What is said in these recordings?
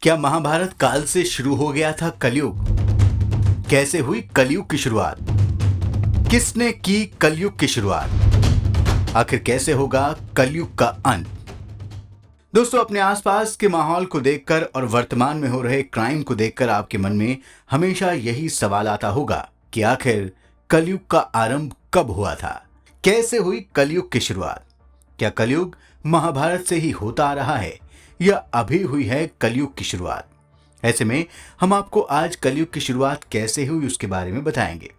क्या महाभारत काल से शुरू हो गया था कलयुग? कैसे हुई कलयुग की शुरुआत? किसने की कलयुग की शुरुआत? आखिर कैसे होगा कलयुग का अंत? दोस्तों, अपने आसपास के माहौल को देखकर और वर्तमान में हो रहे क्राइम को देखकर आपके मन में हमेशा यही सवाल आता होगा कि आखिर कलयुग का आरंभ कब हुआ था? कैसे हुई कलयुग की शुरुआत? क्या कलयुग महाभारत से ही होता आ रहा है या अभी हुई है कलयुग की शुरुआत? ऐसे में हम आपको आज कलयुग की शुरुआत कैसे हुई उसके बारे में बताएंगे।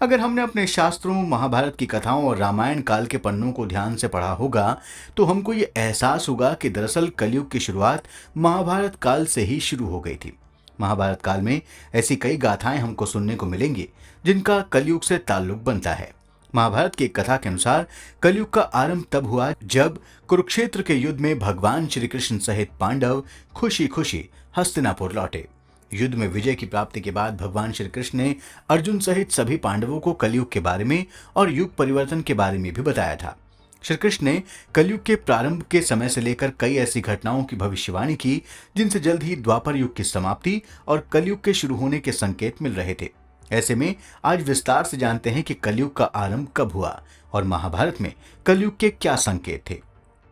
अगर हमने अपने शास्त्रों, महाभारत की कथाओं और रामायण काल के पन्नों को ध्यान से पढ़ा होगा तो हमको ये एहसास होगा कि दरअसल कलयुग की शुरुआत महाभारत काल से ही शुरू हो गई थी। महाभारत काल में ऐसी कई गाथाएं हमको सुनने को मिलेंगी जिनका कलयुग से ताल्लुक बनता है। महाभारत की एक कथा के अनुसार कलयुग का आरंभ तब हुआ जब कुरुक्षेत्र के युद्ध में भगवान श्री कृष्ण सहित पांडव खुशी खुशी हस्तिनापुर लौटे। युद्ध में विजय की प्राप्ति के बाद भगवान श्री कृष्ण ने अर्जुन सहित सभी पांडवों को कलयुग के बारे में और युग परिवर्तन के बारे में भी बताया था। श्री कृष्ण ने कलयुग के प्रारंभ के समय से लेकर कई ऐसी घटनाओं की भविष्यवाणी की जिनसे जल्द ही द्वापर युग की समाप्ति और कलयुग के शुरू होने के संकेत मिल रहे थे। ऐसे में आज विस्तार से जानते हैं कि कलयुग का आरंभ कब हुआ और महाभारत में कलयुग के क्या संकेत थे।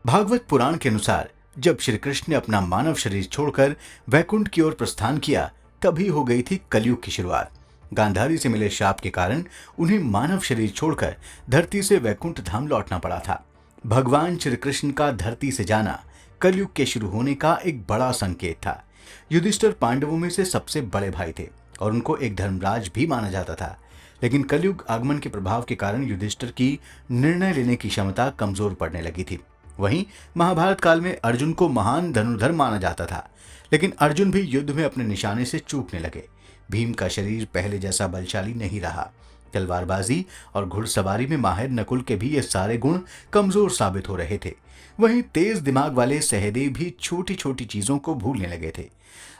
भागवत पुराण के अनुसार जब श्री कृष्ण ने अपना मानव शरीर छोड़कर वैकुंठ की ओर प्रस्थान किया तभी हो गई थी कलयुग की शुरुआत। गांधारी से मिले शाप के कारण उन्हें मानव शरीर छोड़कर धरती से वैकुंठ धाम लौटना पड़ा था। भगवान श्री कृष्ण का धरती से जाना कलयुग के शुरू होने का एक बड़ा संकेत था। युधिष्ठिर पांडवों में से सबसे बड़े भाई थे और उनको एक धर्मराज भी माना जाता था, लेकिन कलयुग आगमन के प्रभाव के कारण युधिष्ठिर की निर्णय लेने की क्षमता कमजोर पड़ने लगी थी। वहीं महाभारत काल में अर्जुन को महान धनुर्धर माना जाता था, लेकिन अर्जुन भी युद्ध में अपने निशाने से चूकने लगे। भीम का शरीर पहले जैसा बलशाली नहीं रहा। तलवारबाजी और घुड़सवारी में माहिर नकुल के भी ये सारे गुण कमजोर साबित हो रहे थे। वहीं तेज दिमाग वाले सहदेव भी छोटी छोटी चीजों को भूलने लगे थे।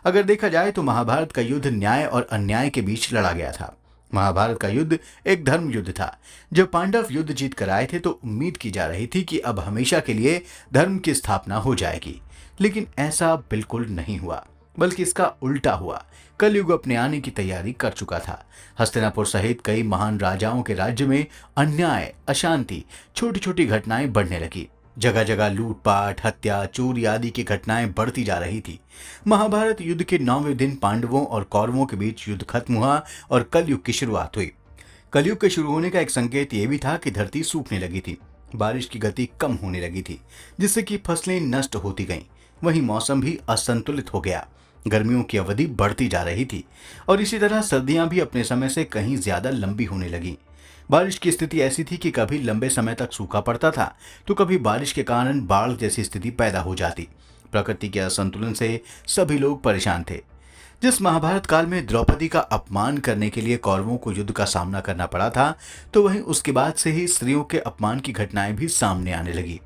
अगर देखा जाए तो महाभारत का युद्ध न्याय और अन्याय के बीच लड़ा गया था। महाभारत का युद्ध एक धर्म युद्ध था। जब पांडव युद्ध जीत कर आए थे तो उम्मीद की जा रही थी कि अब हमेशा के लिए धर्म की स्थापना हो जाएगी, लेकिन ऐसा बिल्कुल नहीं हुआ, बल्कि इसका उल्टा हुआ। कलयुग अपने आने की तैयारी कर चुका था। हस्तिनापुर सहित कई महान राजाओं के राज्य में अन्याय, अशांति, छोटी छोटी घटनाएं बढ़ने लगी। जगह जगह लूटपाट, हत्या, चोरी आदि की घटनाएं बढ़ती जा रही थी। महाभारत युद्ध के 9वें दिन पांडवों और कौरवों के बीच युद्ध खत्म हुआ और कलयुग की शुरुआत हुई। कलयुग के शुरू होने का एक संकेत यह भी था कि धरती सूखने लगी थी, बारिश की गति कम होने लगी थी, जिससे कि फसलें नष्ट होती गईं। वहीं मौसम भी असंतुलित हो गया। गर्मियों की अवधि बढ़ती जा रही थी और इसी तरह सर्दियां भी अपने समय से कहीं ज्यादा लंबी होने लगी। बारिश की स्थिति ऐसी थी कि कभी लंबे समय तक सूखा पड़ता था तो कभी बारिश के कारण बाढ़ जैसी स्थिति पैदा हो जाती। प्रकृति के असंतुलन से सभी लोग परेशान थे। जिस महाभारत काल में द्रौपदी का अपमान करने के लिए कौरवों को युद्ध का सामना करना पड़ा था, तो वहीं उसके बाद से ही स्त्रियों के अपमान की घटनाएं भी सामने आने लगी।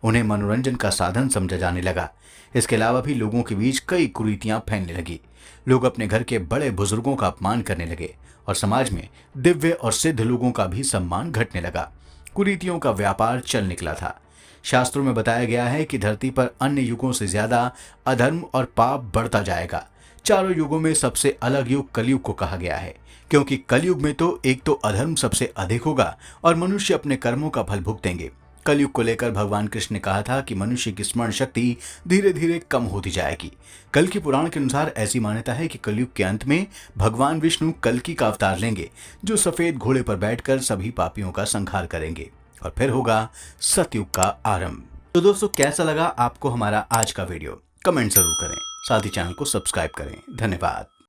उन्हें मनोरंजन का साधन समझा जाने लगा। इसके अलावा भी लोगों के बीच कई कुरीतियां फैलने लगी। लोग अपने घर के बड़े बुजुर्गों का अपमान करने लगे और समाज में दिव्य और सिद्ध लोगों का भी सम्मान घटने लगा। कुरीतियों का व्यापार चल निकला था। शास्त्रों में बताया गया है कि धरती पर अन्य युगों से ज्यादा अधर्म और पाप बढ़ता जाएगा। चारों युगों में सबसे अलग युग कलयुग को कहा गया है, क्योंकि कलयुग में तो एक तो अधर्म सबसे अधिक होगा और मनुष्य अपने कर्मों का फल भुगतेंगे। कलयुग को लेकर भगवान कृष्ण ने कहा था कि मनुष्य की स्मरण शक्ति धीरे धीरे कम होती जाएगी। कल की पुराण के अनुसार ऐसी मान्यता है कि कलयुग के अंत में भगवान विष्णु कल्कि का अवतार लेंगे, जो सफेद घोड़े पर बैठकर सभी पापियों का संहार करेंगे और फिर होगा सतयुग का आरंभ। तो दोस्तों, कैसा लगा आपको हमारा आज का वीडियो? कमेंट जरूर करें, साथ ही चैनल को सब्सक्राइब करें। धन्यवाद।